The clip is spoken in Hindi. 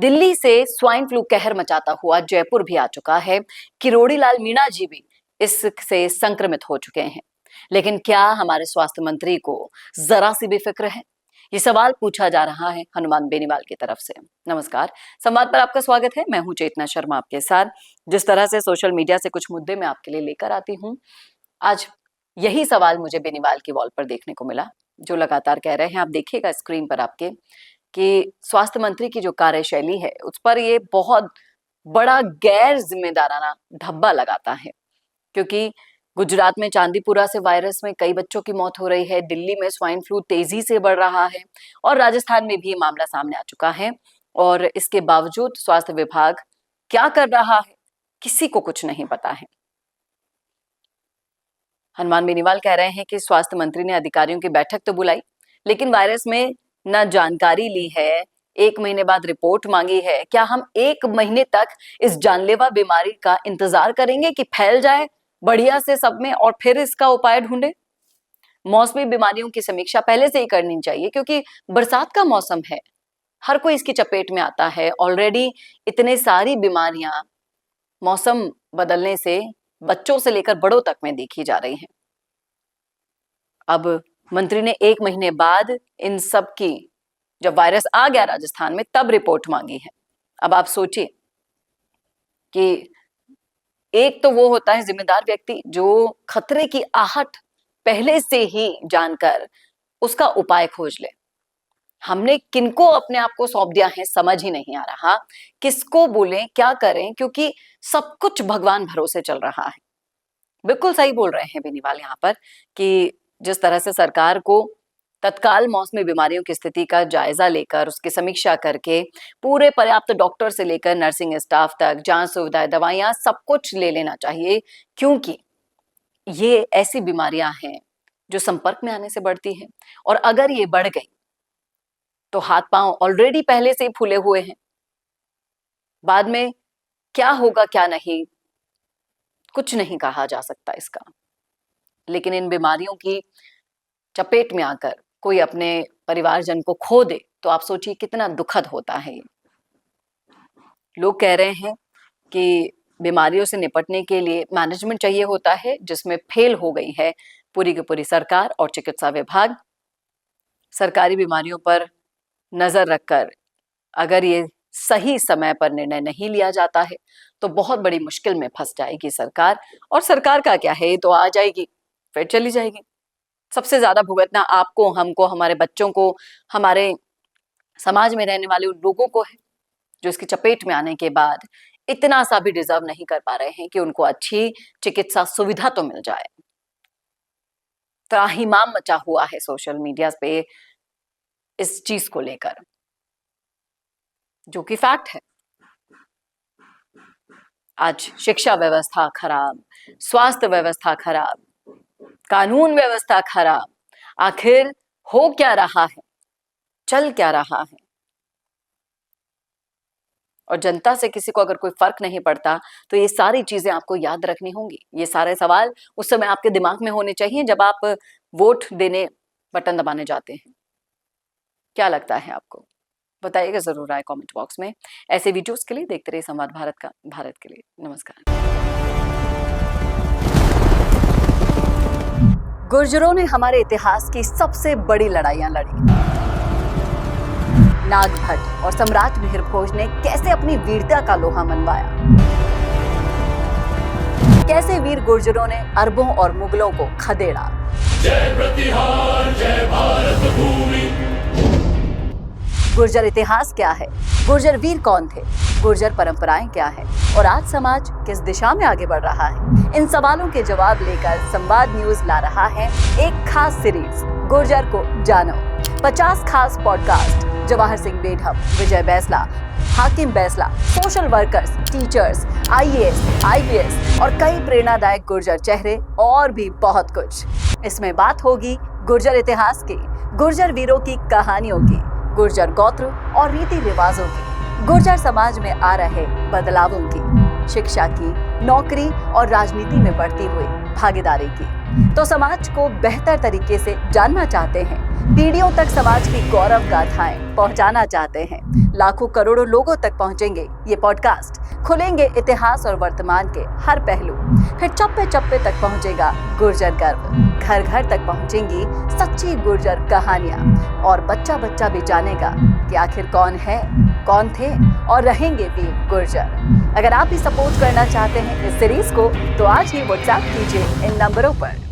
दिल्ली से स्वाइन फ्लू कहर मचाता हुआ जयपुर भी आ चुका है। किरोड़ी लाल मीणा जी भी इससे संक्रमित हो चुके हैं। लेकिन क्या हमारे स्वास्थ्य मंत्री को जरा सी भी फिक्र है? ये सवाल पूछा जा रहा है हनुमान बेनीवाल की तरफ से। नमस्कार, संवाद पर आपका स्वागत है। मैं हूं चेतना शर्मा आपके साथ। जिस तरह से सोशल मीडिया से कुछ मुद्दे मैं आपके लिए लेकर आती हूं, आज यही सवाल मुझे बेनीवाल की वॉल पर देखने को मिला, जो लगातार कह रहे हैं, आप देखिएगा स्क्रीन पर आपके, कि स्वास्थ्य मंत्री की जो कार्यशैली है उस पर ये बहुत बड़ा गैर जिम्मेदाराना धब्बा लगाता है। क्योंकि गुजरात में चांदीपुरा से वायरस में कई बच्चों की मौत हो रही है, दिल्ली में स्वाइन फ्लू तेजी से बढ़ रहा है और राजस्थान में भी ये मामला सामने आ चुका है। और इसके बावजूद स्वास्थ्य विभाग क्या कर रहा है, किसी को कुछ नहीं पता है। हनुमान बेनीवाल कह रहे हैं कि स्वास्थ्य मंत्री ने अधिकारियों की बैठक तो बुलाई, लेकिन वायरस में न जानकारी ली है, 1 महीने बाद रिपोर्ट मांगी है। क्या हम 1 महीने तक इस जानलेवा बीमारी का इंतजार करेंगे कि फैल जाए बढ़िया से सब में और फिर इसका उपाय ढूंढे? मौसमी बीमारियों की समीक्षा पहले से ही करनी चाहिए, क्योंकि बरसात का मौसम है, हर कोई इसकी चपेट में आता है। ऑलरेडी इतने सारी बीमारियां मौसम बदलने से बच्चों से लेकर बड़ों तक में देखी जा रही हैं। अब मंत्री ने 1 महीने बाद इन सब की, जब वायरस आ गया राजस्थान में, तब रिपोर्ट मांगी है। अब आप सोचिए कि एक तो वो होता है जिम्मेदार व्यक्ति जो खतरे की आहट पहले से ही जानकर उसका उपाय खोज ले। हमने किनको अपने आप को सौंप दिया है, समझ ही नहीं आ रहा किसको बोलें, क्या करें, क्योंकि सब कुछ भगवान भरोसे चल रहा है। बिल्कुल सही बोल रहे हैं बेनीवाल यहाँ पर कि जिस तरह से सरकार को तत्काल मौसमी बीमारियों की स्थिति का जायजा लेकर उसकी समीक्षा करके पूरे पर्याप्त डॉक्टर से लेकर नर्सिंग स्टाफ तक जांच सुविधाएं, दवाइयां, सब कुछ ले लेना चाहिए, क्योंकि ये ऐसी बीमारियां हैं जो संपर्क में आने से बढ़ती हैं। और अगर ये बढ़ गई तो हाथ पांव ऑलरेडी पहले से ही फूले हुए हैं, बाद में क्या होगा क्या नहीं, कुछ नहीं कहा जा सकता इसका। लेकिन इन बीमारियों की चपेट में आकर कोई अपने परिवारजन को खो दे तो आप सोचिए कितना दुखद होता है ये। लोग कह रहे हैं कि बीमारियों से निपटने के लिए मैनेजमेंट चाहिए होता है, जिसमें फेल हो गई है पूरी की पूरी सरकार और चिकित्सा विभाग। सरकारी बीमारियों पर नजर रखकर अगर ये सही समय पर निर्णय नहीं लिया जाता है तो बहुत बड़ी मुश्किल में फंस जाएगी सरकार। और सरकार का क्या है, ये तो आ जाएगी फिर चली जाएगी। सबसे ज्यादा भुगतना आपको, हमको, हमारे बच्चों को, हमारे समाज में रहने वाले उन लोगों को है जो इसकी चपेट में आने के बाद इतना सा भी डिजर्व नहीं कर पा रहे हैं कि उनको अच्छी चिकित्सा सुविधा तो मिल जाए। त्राहिमाम मचा हुआ है सोशल मीडिया पे इस चीज को लेकर, जो कि फैक्ट है। आज शिक्षा व्यवस्था खराब, स्वास्थ्य व्यवस्था खराब, कानून व्यवस्था खराब। आखिर हो क्या रहा है, चल क्या रहा है? और जनता से किसी को अगर कोई फर्क नहीं पड़ता तो ये सारी चीजें आपको याद रखनी होंगी। ये सारे सवाल उस समय आपके दिमाग में होने चाहिए जब आप वोट देने बटन दबाने जाते हैं। क्या लगता है आपको? बताइएगा जरूर राय कमेंट बॉक्स में। ऐसे वीडियोस के लिए देखते रहिए संवाद भारत का, भारत के लिए। नमस्कार। गुर्जरों ने हमारे इतिहास की सबसे बड़ी लड़ाइयां लड़ी। नागभट्ट और सम्राट मिहिर भोज ने कैसे अपनी वीरता का लोहा मनवाया, कैसे वीर गुर्जरों ने अरबों और मुगलों को खदेड़ा। जय प्रतिहार, जय भारत भूमि। गुर्जर इतिहास क्या है, गुर्जर वीर कौन थे, गुर्जर परंपराएं क्या है और आज समाज किस दिशा में आगे बढ़ रहा है, इन सवालों के जवाब लेकर संवाद न्यूज ला रहा है एक खास सीरीज, गुर्जर को जानो। 50 खास पॉडकास्ट जवाहर सिंह बेढम, विजय बैसला, हाकिम Bainsla, social workers, teachers, IAS, IPS और कई प्रेरणादायक गुर्जर चेहरे और भी बहुत कुछ। इसमें बात होगी गुर्जर इतिहास की, गुर्जर वीरों की कहानियों की, गुर्जर गोत्र और रीति रिवाजों की, गुर्जर समाज में आ रहे बदलावों की, शिक्षा की, नौकरी और राजनीति में बढ़ती हुई भागीदारी की। तो समाज को बेहतर तरीके से जानना चाहते हैं पीढ़ियों तक समाज की गौरव गाथाएं पहुंचाना चाहते हैं। लाखों करोड़ों लोगों तक पहुंचेंगे ये पॉडकास्ट, खुलेंगे इतिहास और वर्तमान के हर पहलू, फिर चप्पे चप्पे तक पहुंचेगा गुर्जर गर्व, घर घर तक पहुंचेंगी सच्ची गुर्जर कहानियां और बच्चा बच्चा भी जानेगा कि आखिर कौन है, कौन थे और रहेंगे वीर गुर्जर। अगर आप भी सपोर्ट करना चाहते हैं इस सीरीज को तो आज ही व्हाट्सएप कीजिए इन नंबरों पर।